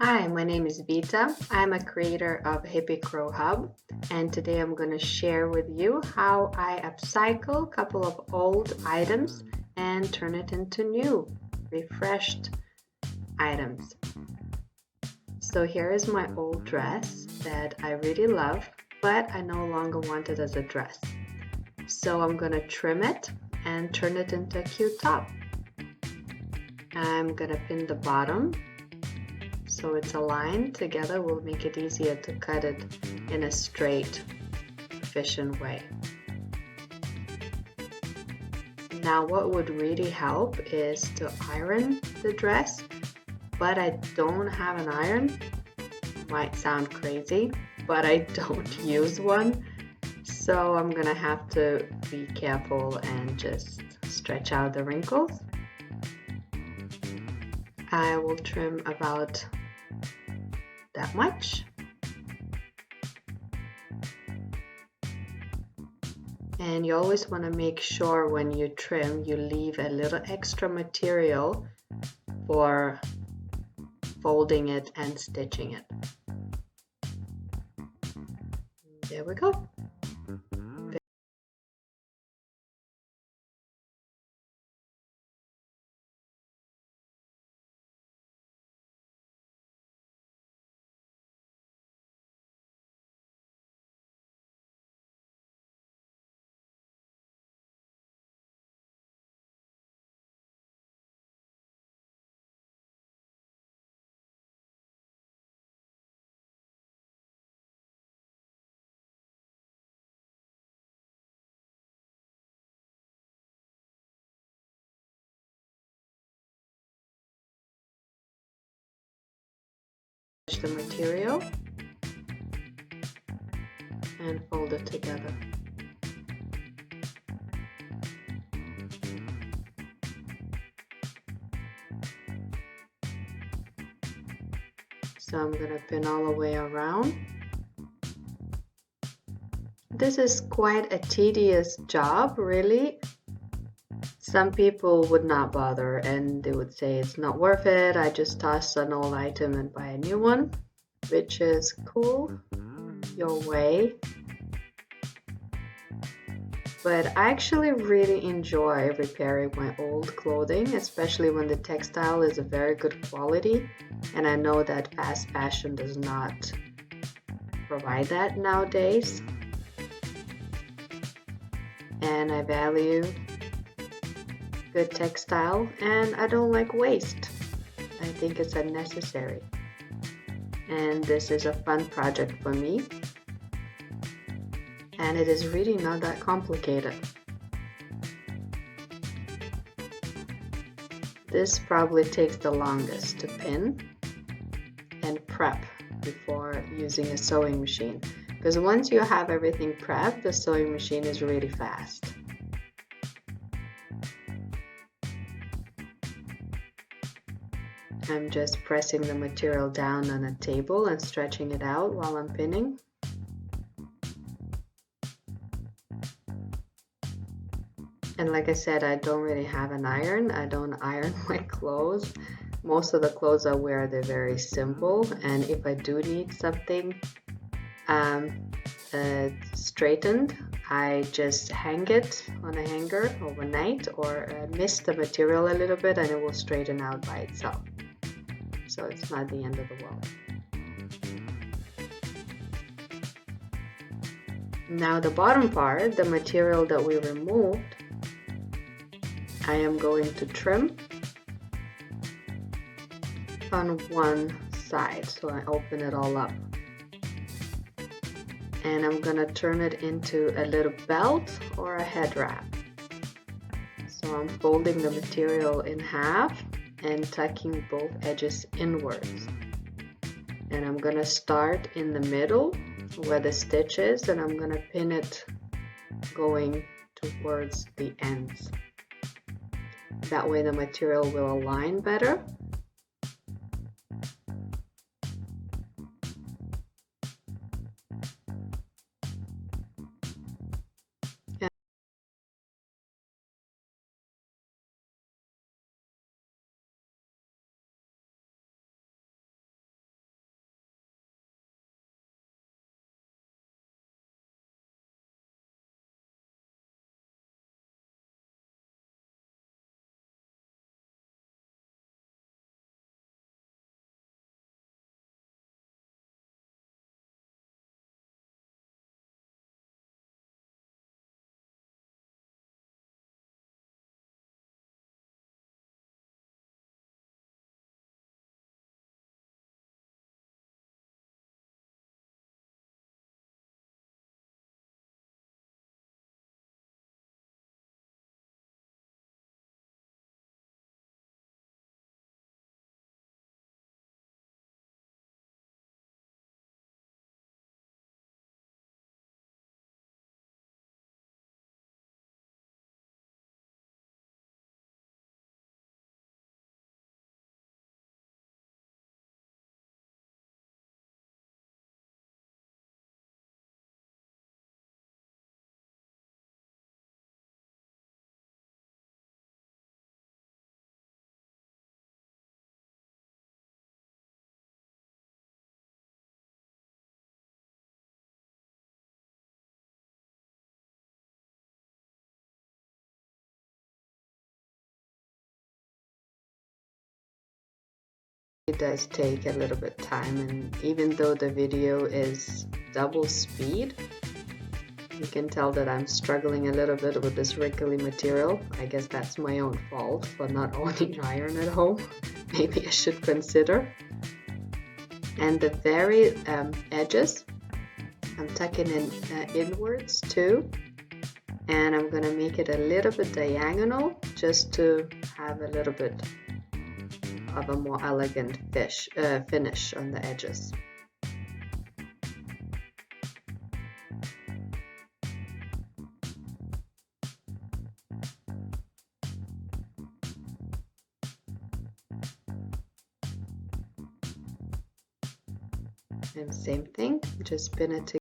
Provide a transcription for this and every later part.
Hi, my name is Vita. I'm a creator of Hippie Crow Hub, and today I'm going to share with you how I upcycle a couple of old items and turn it into new, refreshed items. So here is my old dress that I really love, but I no longer want it as a dress. So I'm going to trim it and turn it into a cute top. I'm going to pin the bottom so it's aligned together. Will make it easier to cut it in a straight, efficient way. Now what would really help is to iron the dress, but I don't have an iron. Might sound crazy, but I don't use one, so I'm gonna have to be careful and just stretch out the wrinkles. I will trim about that much. And you always want to make sure when you trim you leave a little extra material for folding it and stitching it. There we go. The material and fold it together. So I'm going to pin all the way around. This is quite a tedious job, really. Some people would not bother and they would say it's not worth it. I just toss an old item and buy a new one, which is cool, your way. But I actually really enjoy repairing my old clothing, especially when the textile is a very good quality. And I know that fast fashion does not provide that nowadays. And I value good textile, and I don't like waste. I think it's unnecessary. And this is a fun project for me. And it is really not that complicated. This probably takes the longest to pin and prep before using a sewing machine. Because once you have everything prepped, the sewing machine is really fast. I'm just pressing the material down on a table and stretching it out while I'm pinning. And like I said, I don't really have an iron. I don't iron my clothes. Most of the clothes I wear, they're very simple. And if I do need something straightened, I just hang it on a hanger overnight or mist the material a little bit and it will straighten out by itself. So it's not the end of the world. Now the bottom part, the material that we removed, I am going to trim on one side. So I open it all up. And I'm gonna turn it into a little belt or a head wrap. So I'm folding the material in half and tucking both edges inwards. And I'm gonna start in the middle where the stitch is, and I'm gonna pin it going towards the ends. That way the material will align better. It does take a little bit time, and even though the video is double speed, you can tell that I'm struggling a little bit with this wrinkly material. I guess that's my own fault for not owning iron at home. Maybe I should consider. And the very edges, I'm tucking in inwards too. And I'm gonna make it a little bit diagonal just to have a little bit of a more elegant finish on the edges. And same thing, just spin it together.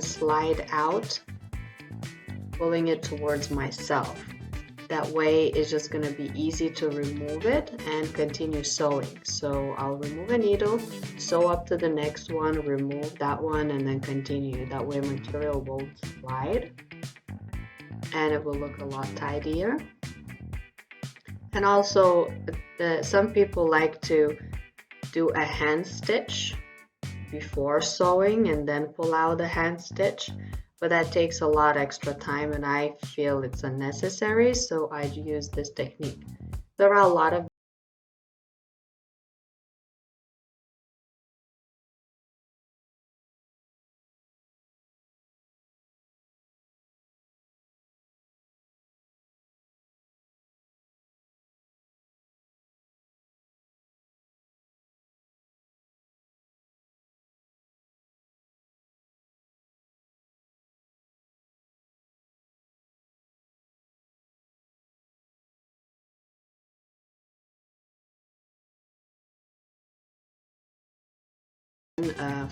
Slide out, pulling it towards myself. That way it's just going to be easy to remove it and continue sewing. So I'll remove a needle, sew up to the next one, remove that one, and then continue. That way material won't slide and it will look a lot tidier. And also some people like to do a hand stitch before sewing and then pull out the hand stitch, but that takes a lot extra time and I feel it's unnecessary, so I use this technique. There are a lot of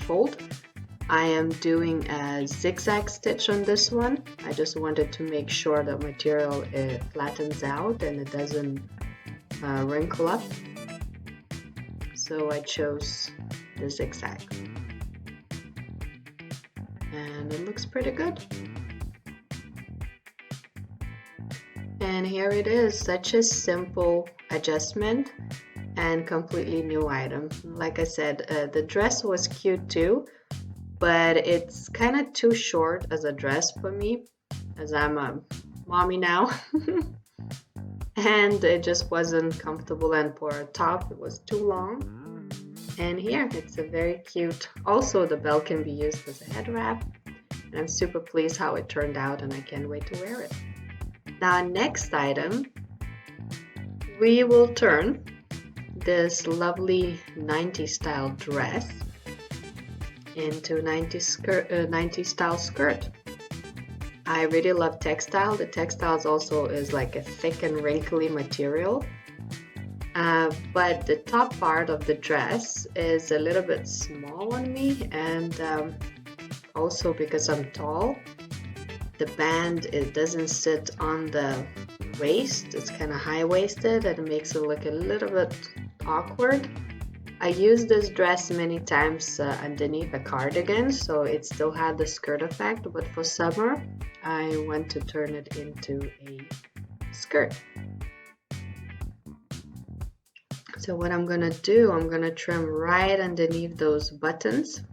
fold. I am doing a zigzag stitch on this one. I just wanted to make sure that material flattens out and it doesn't wrinkle up. So I chose the zigzag. And it looks pretty good. And here it is, such a simple adjustment and completely new item. Like I said, the dress was cute too, but it's kind of too short as a dress for me, as I'm a mommy now. And it just wasn't comfortable, and for a top it was too long. And here it's a very cute, also the belt can be used as a head wrap, and I'm super pleased how it turned out and I can't wait to wear it. Now next item, we will turn this lovely 90s style dress into 90s style skirt. I really love textile. The textiles also is like a thick and wrinkly material, but the top part of the dress is a little bit small on me, and also because I'm tall, the band, it doesn't sit on the waist. It's kind of high-waisted and it makes it look a little bit awkward. I used this dress many times underneath a cardigan, so it still had the skirt effect, but for summer I want to turn it into a skirt. So what I'm gonna do, I'm gonna trim right underneath those buttons.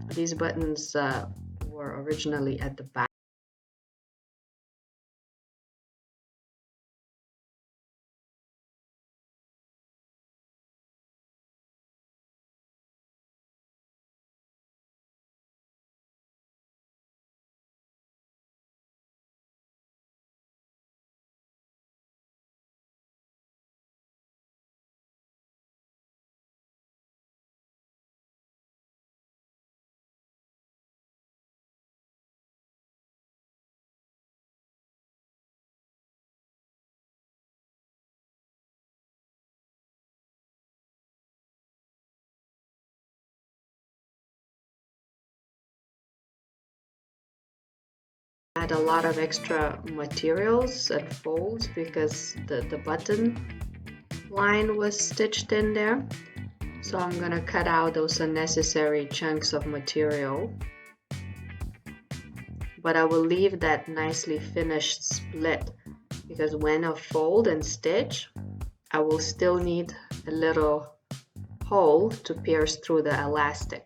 These buttons were originally at the back. Add a lot of extra materials and folds because the button line was stitched in there. So I'm gonna cut out those unnecessary chunks of material. But I will leave that nicely finished split because when I fold and stitch, I will still need a little hole to pierce through the elastic.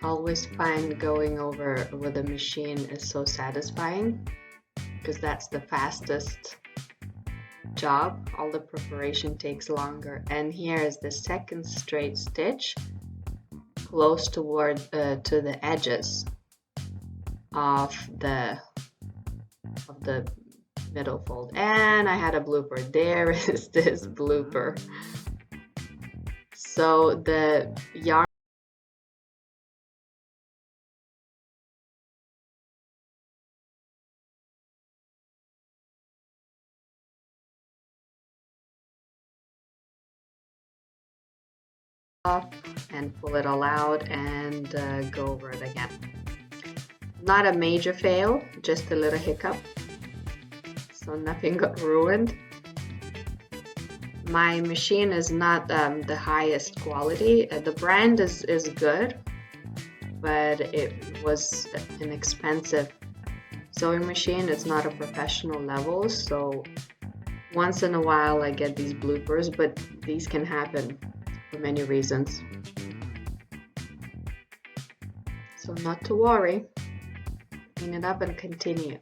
Always find going over with a machine is so satisfying because that's the fastest job. All the preparation takes longer. And here is the second straight stitch close toward to the edges of the middle fold. And I had a blooper. There is this blooper. So the yarn off and pull it all out and go over it again. Not a major fail, just a little hiccup. So nothing got ruined. My machine is not the highest quality. The brand is good, but it was an expensive sewing machine. It's not a professional level, so once in a while I get these bloopers, but these can happen for many reasons. So not to worry, clean it up and continue.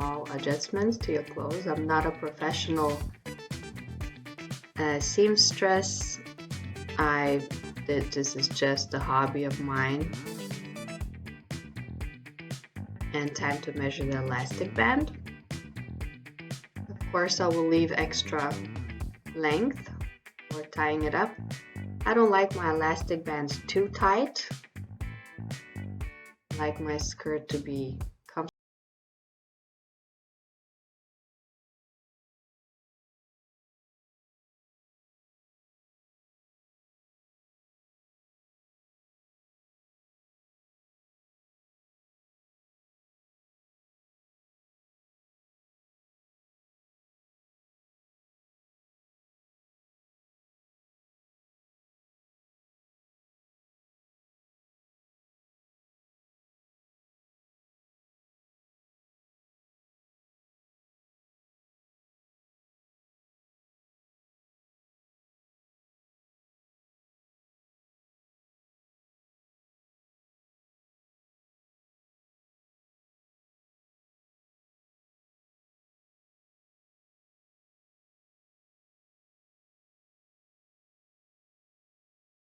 Small adjustments to your clothes. I'm not a professional seamstress. This is just a hobby of mine. And time to measure the elastic band. Of course, I will leave extra length for tying it up. I don't like my elastic bands too tight. I like my skirt to be comfortable.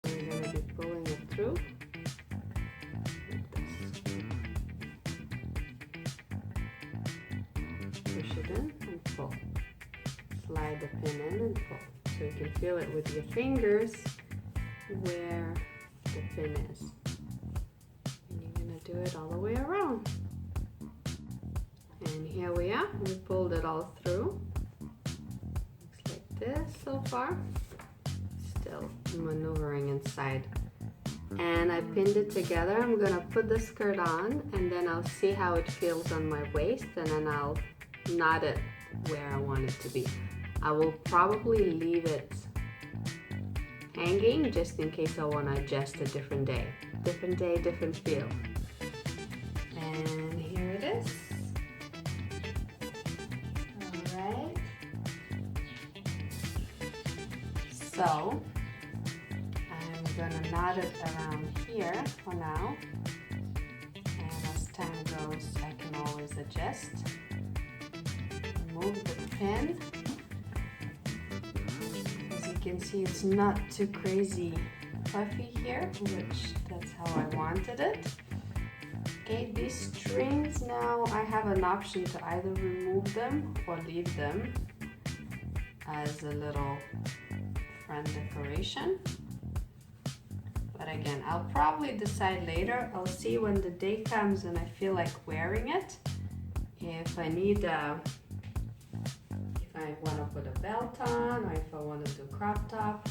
I'm going to be pulling it through like this. Push it in and pull. Slide the pin in and pull. So you can feel it with your fingers where the pin is. And you're going to do it all the way around. And here we are. We pulled it all through. Looks like this so far. Still maneuvering inside. And I pinned it together. I'm gonna put the skirt on and then I'll see how it feels on my waist and then I'll knot it where I want it to be. I will probably leave it hanging just in case I want to adjust a different day. Different day, different feel. And here it is. Alright. So I'm gonna knot it around here for now. And as time goes, I can always adjust. Remove the pin. As you can see, it's not too crazy puffy here, which that's how I wanted it. Okay, these strings now, I have an option to either remove them or leave them as a little front decoration. But again, I'll probably decide later. I'll see when the day comes and I feel like wearing it. If I need if I want to put a belt on or if I want to do crop top,